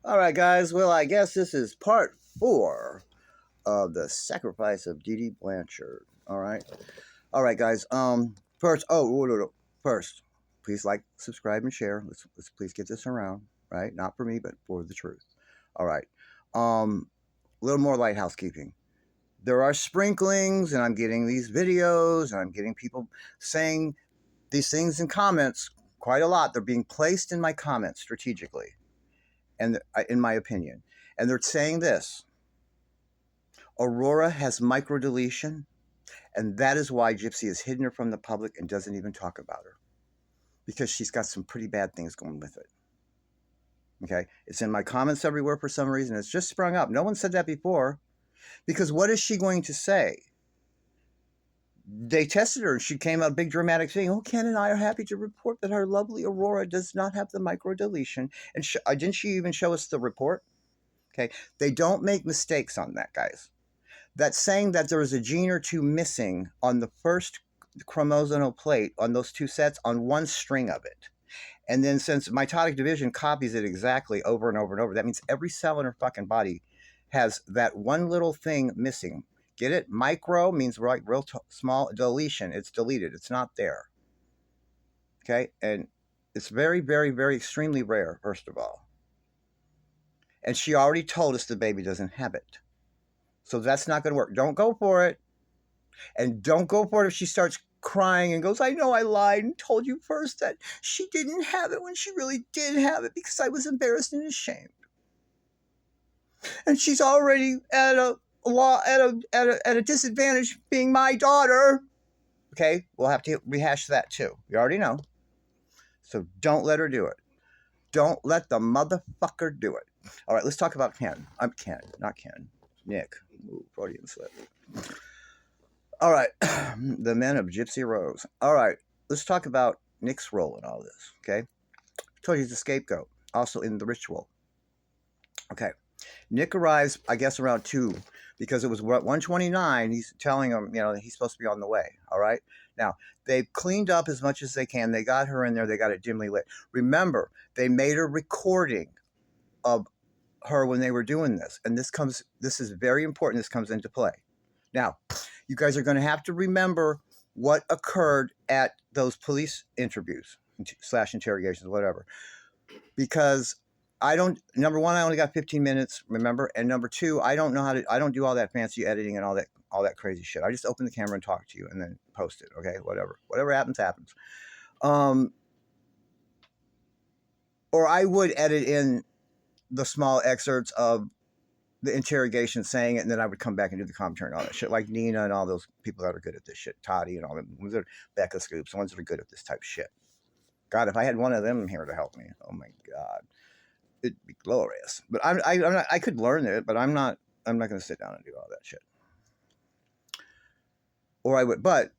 All right, guys. Well, I guess this is part 4 of the sacrifice of Dee Dee Blanchard. All right, guys. First, first, please like, subscribe, and share. Let's please get this around. Right, not for me, but for the truth. All right. A little more light housekeeping. There are sprinklings, and I'm getting these videos, and I'm getting people saying these things in comments quite a lot. They're being placed in my comments strategically, and in my opinion, and they're saying this: Aurora has microdeletion, and that is why Gypsy has hidden her from the public and doesn't even talk about her, because she's got some pretty bad things going with it. Okay, it's in my comments everywhere for some reason. It's just sprung up. No one said that before, because what is she going to say? They tested her and she came out big dramatic saying, "Oh, Ken and I are happy to report that our lovely Aurora does not have the microdeletion." And didn't she even show us the report? Okay, they don't make mistakes on that, guys. That's saying that there is a gene or two missing on the first chromosomal plate on those two sets on one string of it. And then since mitotic division copies it exactly over and over and over, that means every cell in her fucking body has that one little thing missing. Get it? Micro means like real small. Deletion, it's deleted. It's not there. Okay? And it's very, very, very extremely rare, first of all. And she already told us the baby doesn't have it. So that's not going to work. Don't go for it. And don't go for it if she starts crying and goes, "I know I lied and told you first that she didn't have it when she really did have it because I was embarrassed and ashamed." And she's already at a disadvantage being my daughter. Okay, we'll have to rehash that too. We already know. So don't let her do it. Don't let the motherfucker do it. All right, let's talk about Ken. I'm Ken, not Ken. Nick. Ooh, Freudian slip. All right, the men of Gypsy Rose. All right, let's talk about Nick's role in all this, okay? I told you he's a scapegoat, also in the ritual. Okay, Nick arrives, I guess, around 2, because it was 1:29. He's telling him, that he's supposed to be on the way, all right? Now, they've cleaned up as much as they can. They got her in there. They got it dimly lit. Remember, they made a recording of her when they were doing this, and this is very important. This comes into play. Now, you guys are going to have to remember what occurred at those police interviews / interrogations, whatever, because number one, I only got 15 minutes, remember, and number two, I don't do all that fancy editing and all that crazy shit. I just open the camera and talk to you and then post it. Okay, whatever happens. Or I would edit in the small excerpts of the interrogation saying it, and then I would come back and do the commentary and all that shit, like Nina and all those people that are good at this shit, Toddy and all them, Becca Scoops, the ones that are good at this type of shit. God, if I had one of them here to help me, oh my God, it'd be glorious. But I could learn it, but I'm not going to sit down and do all that shit. Or I would, but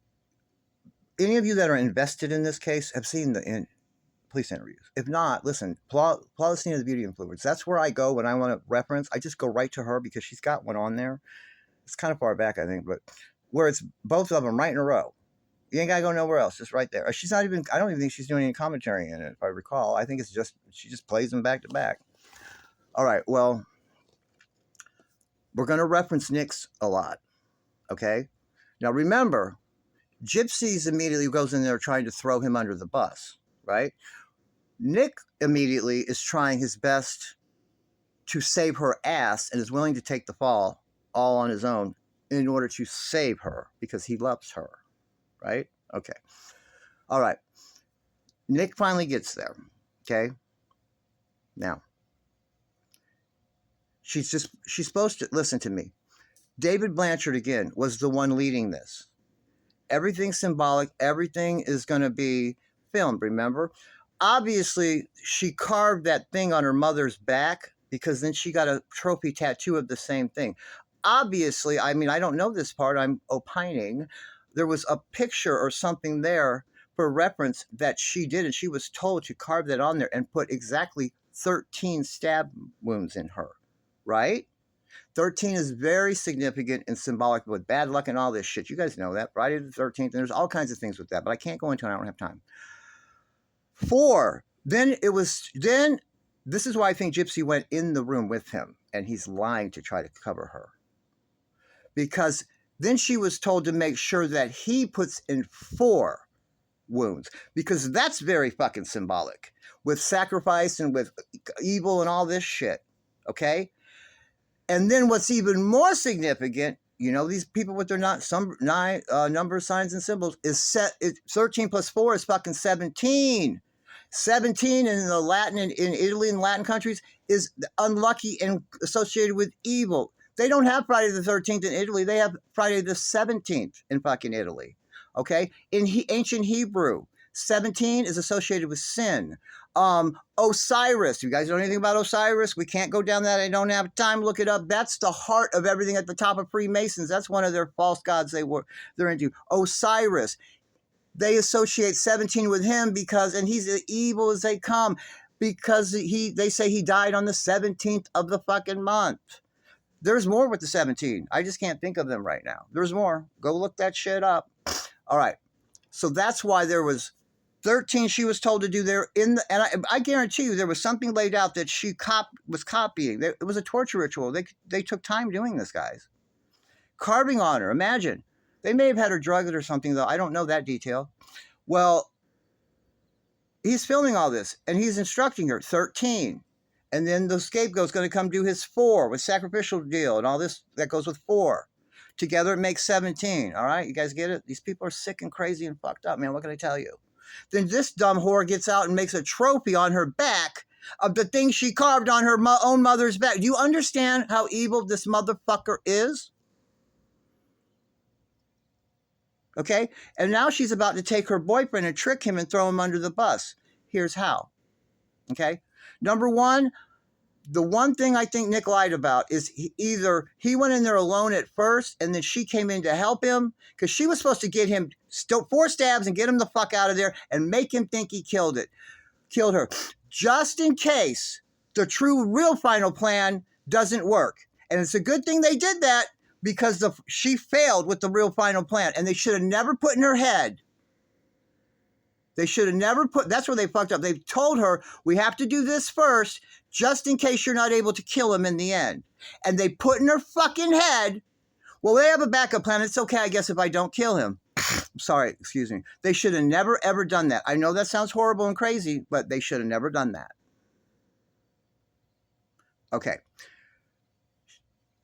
any of you that are invested in this case have seen the police interviews. If not, listen, Flawless Nina, the Beauty Influence. That's where I go when I want to reference. I just go right to her because she's got one on there. It's kind of far back, I think, but where it's both of them right in a row. You ain't got to go nowhere else, just right there. She's not even, I don't even think she's doing any commentary in it, if I recall. I think it's just, she just plays them back to back. All right, well, we're going to reference Nick's a lot, okay? Now, remember, Gypsy's immediately goes in there trying to throw him under the bus, right? Nick immediately is trying his best to save her ass and is willing to take the fall all on his own in order to save her because he loves her, right? Okay. All right. Nick finally gets there, okay? Now, she's supposed to, listen to me. David Blanchard, again, was the one leading this. Everything's symbolic. Everything is going to be filmed, remember? Obviously, she carved that thing on her mother's back because then she got a trophy tattoo of the same thing. Obviously, I mean, I don't know this part. I'm opining. There was a picture or something there for reference that she did, and she was told to carve that on there and put exactly 13 stab wounds in her, right? 13 is very significant and symbolic with bad luck and all this shit. You guys know that. Friday the 13th, and there's all kinds of things with that, but I can't go into it. I don't have time. 4, then This is why I think Gypsy went in the room with him, and he's lying to try to cover her. Because then she was told to make sure that he puts in 4 wounds, because that's very fucking symbolic with sacrifice and with evil and all this shit. Okay? And then what's even more significant, you know, these people with their numbers, signs, and symbols is 13 plus 4 is fucking 17. 17 in the Latin, in Italy and Latin countries, is unlucky and associated with evil. They don't have Friday the 13th in Italy. They have Friday the 17th in fucking Italy. Okay? In ancient Hebrew, 17 is associated with sin. Osiris. You guys know anything about Osiris? We can't go down that. I don't have time. Look it up. That's the heart of everything at the top of Freemasons. That's one of their false gods they're into. Osiris. They associate 17 with him because, and he's as evil as they come, because they say he died on the 17th of the fucking month. There's more with the 17. I just can't think of them right now. There's more. Go look that shit up. All right. So that's why there was 13 she was told to do there and I guarantee you there was something laid out that she was copying. It was a torture ritual. They took time doing this, guys. Carving on her. Imagine. They may have had her drugged or something, though. I don't know that detail. Well, he's filming all this, and he's instructing her, 13. And then the scapegoat's going to come do his 4 with sacrificial deal and all this that goes with 4. Together it makes 17, all right? You guys get it? These people are sick and crazy and fucked up, man. What can I tell you? Then this dumb whore gets out and makes a trophy on her back of the thing she carved on her own mother's back. Do you understand how evil this motherfucker is? Okay? And now she's about to take her boyfriend and trick him and throw him under the bus. Here's how. Okay? Number one, the one thing I think Nick lied about is either he went in there alone at first and then she came in to help him, because she was supposed to get him 4 stabs and get him the fuck out of there and make him think he killed her. Just in case the real final plan doesn't work. And it's a good thing they did that, because she failed with the real final plan, and they should have never put in her head. They should have never that's where they fucked up. They told her, we have to do this first, just in case you're not able to kill him in the end. And they put in her fucking head, well, they have a backup plan. It's okay, I guess, if I don't kill him. Sorry, excuse me. They should have never, ever done that. I know that sounds horrible and crazy, but they should have never done that. Okay.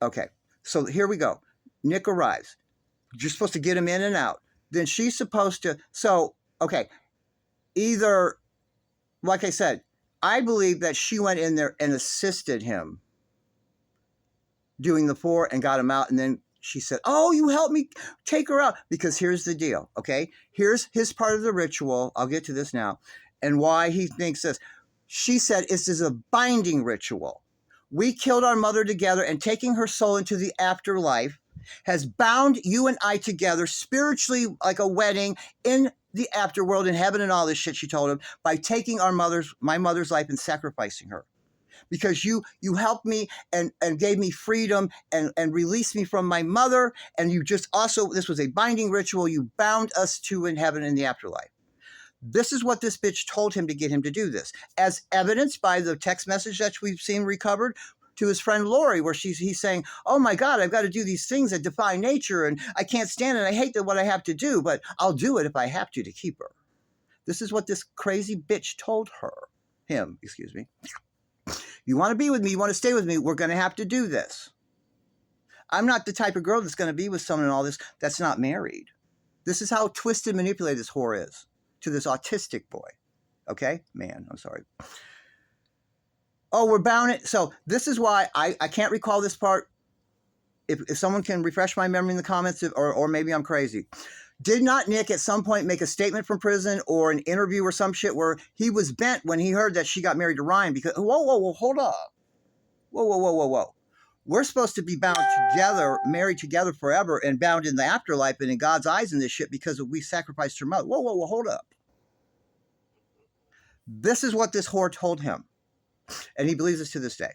Okay. So here we go. Nick arrives. You're supposed to get him in and out. Then she's supposed to, okay, either, like I said, I believe that she went in there and assisted him doing the 4 and got him out. And then she said, oh, you helped me take her out. Because here's the deal, okay? Here's his part of the ritual. I'll get to this now. And why he thinks this. She said, this is a binding ritual. We killed our mother together, and taking her soul into the afterlife has bound you and I together spiritually, like a wedding in the afterworld, in heaven and all this shit, she told him, by taking my mother's life and sacrificing her. Because you helped me and gave me freedom and released me from my mother. And you just also, this was a binding ritual. You bound us two in heaven in the afterlife. This is what this bitch told him to get him to do this, as evidenced by the text message that we've seen recovered to his friend Lori, where he's saying, oh my God, I've got to do these things that defy nature, and I can't stand it. I hate what I have to do, but I'll do it if I have to keep her. This is what this crazy bitch told him. You want to be with me, you want to stay with me, we're going to have to do this. I'm not the type of girl that's going to be with someone and all this that's not married. This is how twisted, manipulated this whore is to this autistic boy. Okay? Man, I'm sorry. Oh, we're bound. So this is why I can't recall this part. If someone can refresh my memory in the comments, or maybe I'm crazy. Did not Nick at some point make a statement from prison or an interview or some shit where he was bent when he heard that she got married to Ryan? Because, whoa, hold up. Whoa. We're supposed to be bound together, married together forever, and bound in the afterlife and in God's eyes in this shit because we sacrificed her mother. Whoa, hold up. This is what this whore told him. And he believes this to this day.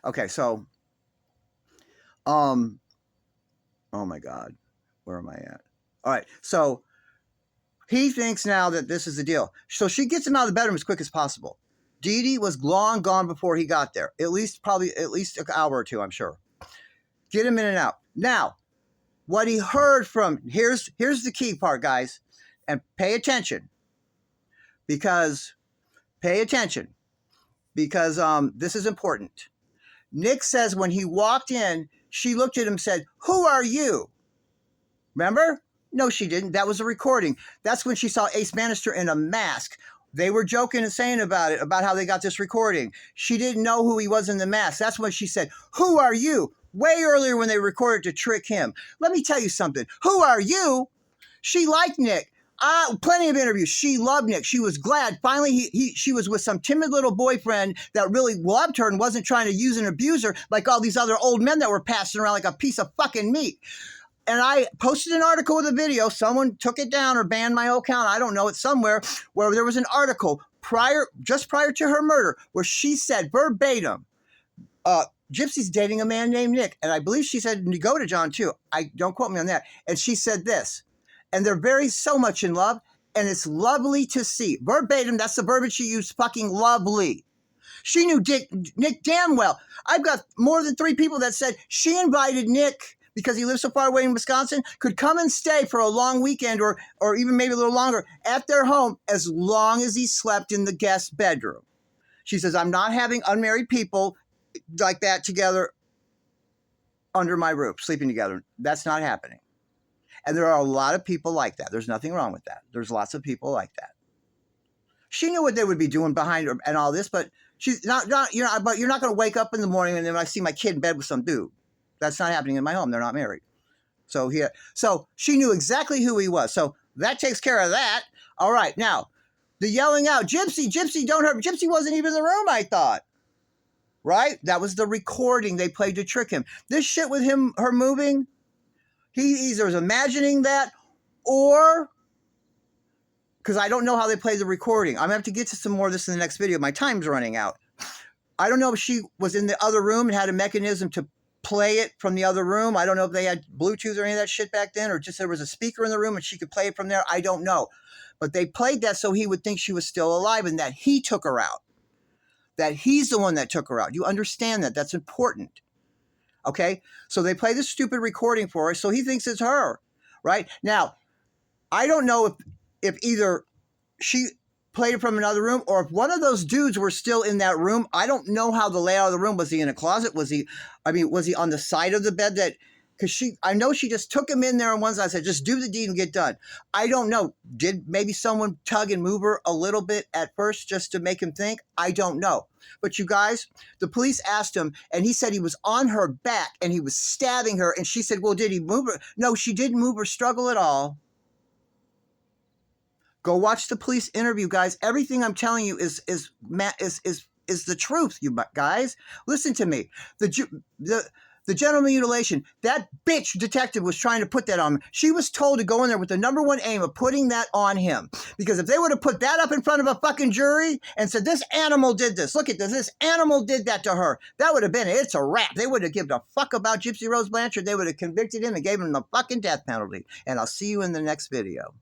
Okay, so, oh my God, where am I at? All right, so He thinks now that this is the deal. So she gets him out of the bedroom as quick as possible. Dee Dee was long gone before he got there. Probably at least an hour or two, I'm sure. Get him in and out. Now, what he heard from, here's the key part, guys. And pay attention. Because this is important. Nick says when he walked in, she looked at him and said, "Who are you?" Remember? No, she didn't. That was a recording. That's when she saw Ace Bannister in a mask. They were joking and saying about it, about how they got this recording. She didn't know who he was in the mask. That's when she said, "Who are you?" Way earlier when they recorded to trick him. Let me tell you something. Who are you? She liked Nick. Plenty of interviews. She loved Nick. She was glad. Finally, she was with some timid little boyfriend that really loved her and wasn't trying to use and abuse her like all these other old men that were passing around like a piece of fucking meat. And I posted an article with a video. Someone took it down or banned my whole account. I don't know. It's somewhere where there was an article just prior to her murder where she said verbatim, Gypsy's dating a man named Nick. And I believe she said go to John too. Don't quote me on that. And she said this. And they're so much in love. And it's lovely to see. Verbatim, that's the verbiage she used, fucking lovely. She knew Nick damn well. I've got more than 3 people that said she invited Nick, because he lives so far away in Wisconsin, could come and stay for a long weekend or even maybe a little longer at their home as long as he slept in the guest bedroom. She says, I'm not having unmarried people like that together under my roof, sleeping together. That's not happening. And there are a lot of people like that. There's nothing wrong with that. There's lots of people like that. She knew what they would be doing behind her and all this, but she's not but you're not going to wake up in the morning and then I see my kid in bed with some dude. That's not happening in my home. They're not married. So she knew exactly who he was. So that takes care of that. All right. Now, the yelling out, Gypsy, don't hurt. Gypsy wasn't even in the room, I thought. Right? That was the recording they played to trick him. This shit with her moving, he either was imagining that or, because I don't know how they played the recording. I'm going to have to get to some more of this in the next video. My time's running out. I don't know if she was in the other room and had a mechanism to play it from the other room. I don't know if they had Bluetooth or any of that shit back then, or just there was a speaker in the room and she could play it from there. I don't know. But they played that so he would think she was still alive and that he took her out. That he's the one that took her out. You understand that? That's important. Okay? So they play this stupid recording for her, so he thinks it's her. Right? Now, I don't know if either she played it from another room or if one of those dudes were still in that room. I don't know how the layout of the room. Was he in a closet? Was he on the side of the bed? Because I know she just took him in there on one side and said, just do the deed and get done. I don't know. Did maybe someone tug and move her a little bit at first just to make him think? I don't know. But you guys, the police asked him and he said he was on her back and he was stabbing her. And she said, well, did he move her? No, she didn't move or struggle at all. Go watch the police interview, guys. Everything I'm telling you is the truth, you guys. Listen to me. The genital mutilation, that bitch detective was trying to put that on me. She was told to go in there with the number one aim of putting that on him. Because if they would have put that up in front of a fucking jury and said, this animal did this. Look at this. This animal did that to her. That would have been it. It's a wrap. They would have given a fuck about Gypsy Rose Blanchard. They would have convicted him and gave him the fucking death penalty. And I'll see you in the next video.